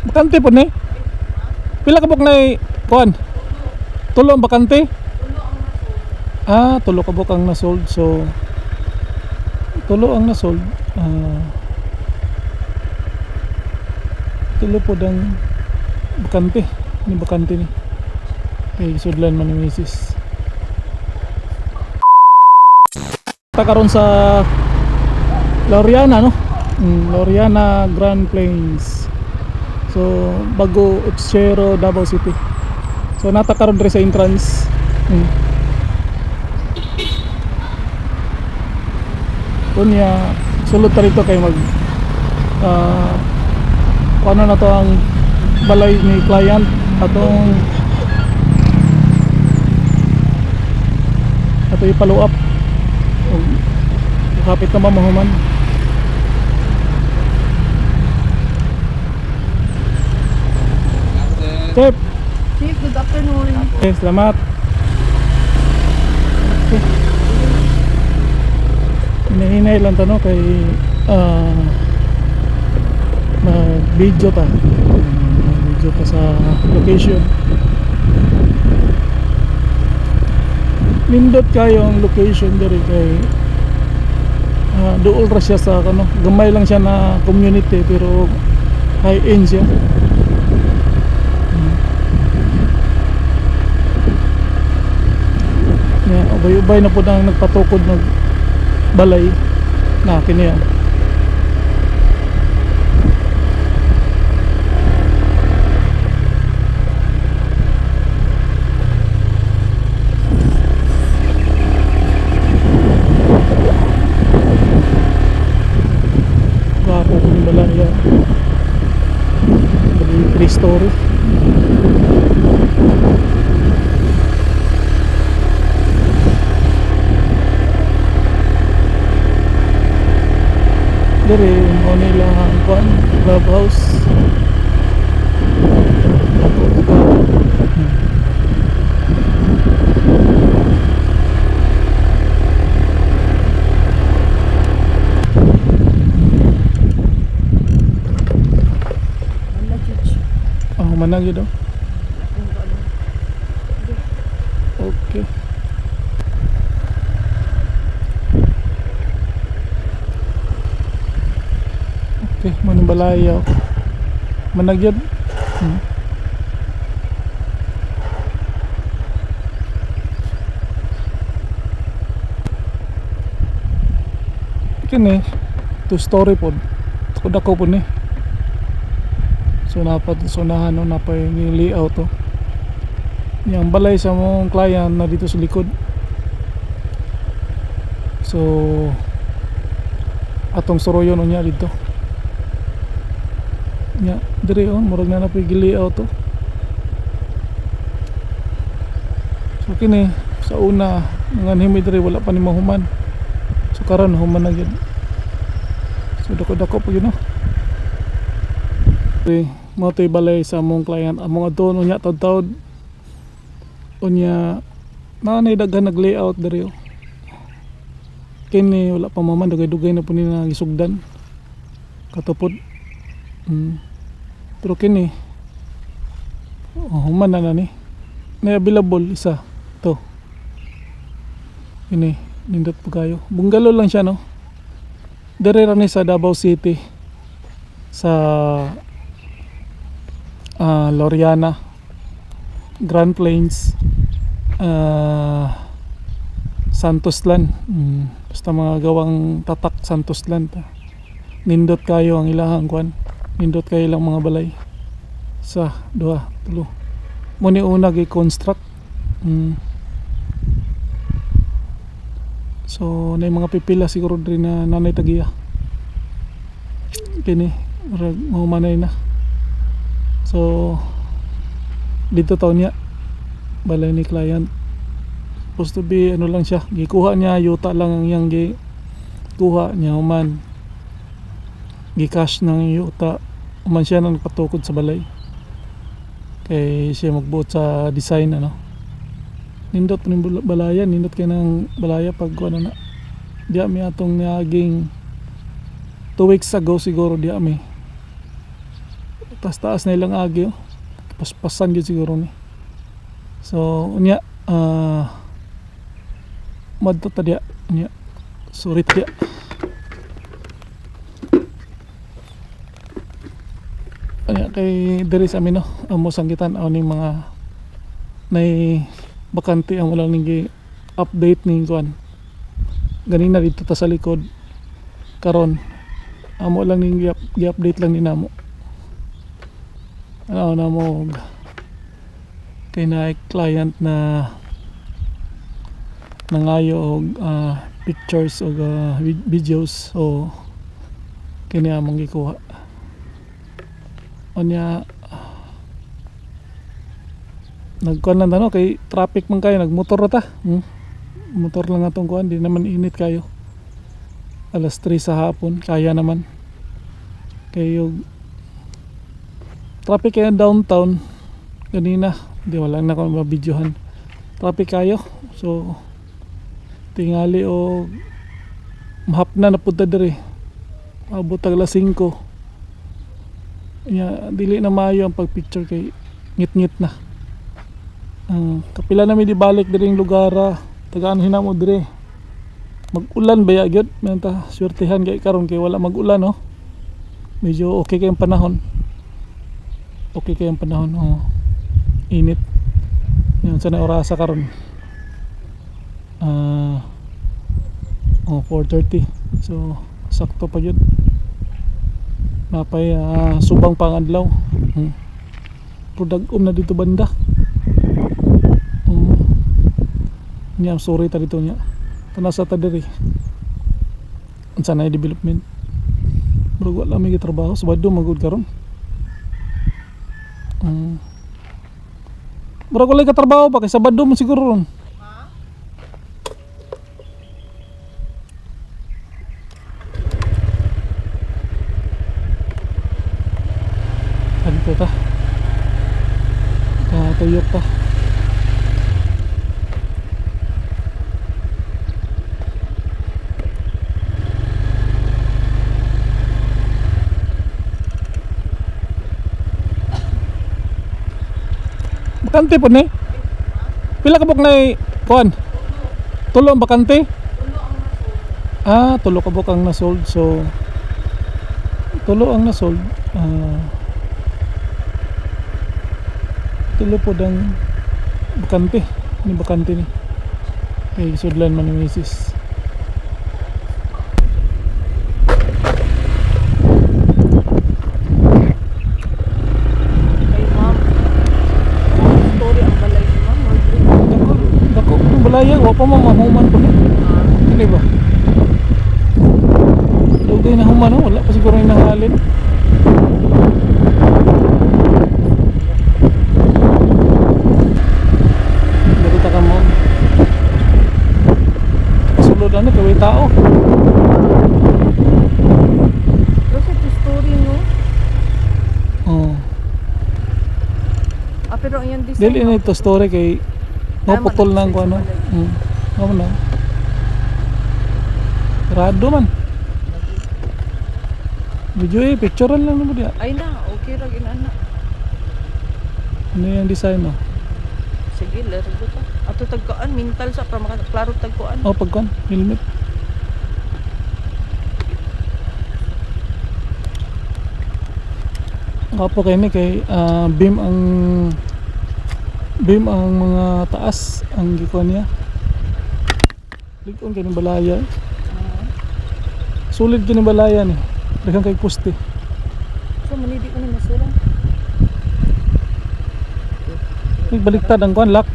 Bakante po ni. Pila ka buk na kuan? Tulo ang bakante? Tulo ka buk ang nasold. So tulo ang nasold. Tulo po dang bakante. Ni bakante ni. Kay sudlan man ni Mrs. Karon sa Laureana, no? Laureana Grand Plains. So bago Utsero, Davao City. So nata karon diri sa entrance. Kunya sulod ta rito kay mag ano na to ang balay ni client atong i-follow up. Kapit na mamahuman. Chef, Good afternoon. okay, salamat. Okay. Hinahinay lang to, no, kay mag-video ta. Mag-video ta sa location. Nindot kayo ang location diri kay dool ra siya sa ano, gamay lang siya na community pero high end siya. Ubay-ubay na po nang nagpatukod ng balay na kiniya. Gwapo po yung balay ya. Balay 3-story. Dere mo nila ang kuan clubhouse. Manag yun daw. Okay. Okay, manimbalaya. Manag yun. Kini 2-story pod. Tukod ako po ni. So napat sunahan, no, napay yung layout to. Yung balay sa mong client na dito sa likod. So atong suroyon niya dito. Nya dire on murag na napay layout to. So kini sa una ngan himi dire wala pa ni mahuman. So karon human na gyud. So dako-dako pa gyud, no. Okay, mo tay balay sa among client among adto unya taud-taud unya nanay daghan nag layout diri. Kini wala pa maman dugay-dugay na po ni nagisugdan katupod. Pero kini human na ni na available isa to. Ini nindot po kayo. Bungalow lang siya, no. Dere ra ni sa Davao City sa Laureana Grand Plains, Santoslan. Basta mga gawang tatak Santoslan ta. Nindot kayo ang ilahang kwan. Nindot kayo lang mga balay. Sa 2, 3. Muni una gi-construct. So na mga pipila siguro rin na nanay tagiya. Kini mahumanay na. So dito taon niya balay ni client. Supposed to be ano lang siya, gikuha niya yuta lang ang yang gikuha niya human. Gi-cash ng yuta human siya nang patukod sa balay. Kay siya magbuot sa design, ano. Nindot ng balaya, nindot kay ng balaya pag ano na. Diya mi atong naging 2 weeks ago siguro diya mi. taas na ilang agi oh. Paspasan gyud siguro ni. So unya madto ta dia unya surit dia. Unya kay diri sa amin no, amo sanggitan ning mga nay bakante ang wala ning update ning kuan. Ganina dito ta sa likod karon amo lang ning gi-update lang ni namo. Ano na mo kay na client na nangayo og pictures o videos o kini among gikuha. Onya nagkuan lang no kay traffic man kayo nagmotor ra ta. Motor lang atong kuan di naman init kayo. Alas 3 sa hapon kaya naman. Kayo traffic kayo downtown ganina di wala na ko mabidyohan. Traffic kayo so tingali o mahap na napunta diri abot alas 5 dili na maayo ang pagpicture kay ngit-ngit na. Kapila na mi di balik diri ang lugar tagaan hinamo diri mag-ulan baya gyud menta swertehan kay karon kay wala mag-ulan no. Medyo okay kayong panahon. Init yan sana orasa karon 4:30 so sakto pa yun napay subang pangadlaw pero dag-om na dito banda niya sorry ta dito niya tanasa ta diri unsa na development pero wala may trabaho sabado magud karon mura ko lang katrabaho pa kay sabado mo siguro ron. Dito ta katuyok ta bakante po ni pila ka buk na kuan tulo ang bakante tulo ka buk ang nasold so tulo ang nasold tulo po dang bakante ni kay sudlan man ni misis. Balaya, wa pa mahuman po ni. Ano ba? Dugay na human, wala pa siguro yung nahalin. Narita ka mo. Kasulod ano, kaway tao. Kasi ito story no? Oo. Pero yung design Dili na ito story kay naputol na ko ano. Ano na. Rado man. Video picturean lang naman dia. ay na, okay ra ginana. Ano yung design no? Sige, laro ta. Ato tagkuan mental sa para makaklaro tagkuan. Pagkuan, helmet. Kapo kay ni kay beam ang mga taas ang gikuan niya. Likon kay ni balaya. Sulit kini balaya ni. Daghang kay poste. So manidi ko ni masura. Baliktad ang kuan lock.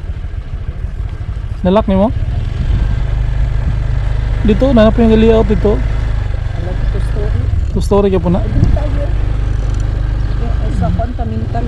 Nalock nimo? Dito na yung layout dito. Alam ko story. Two story kay po na. Dili tayo. Sa kwan ta mental.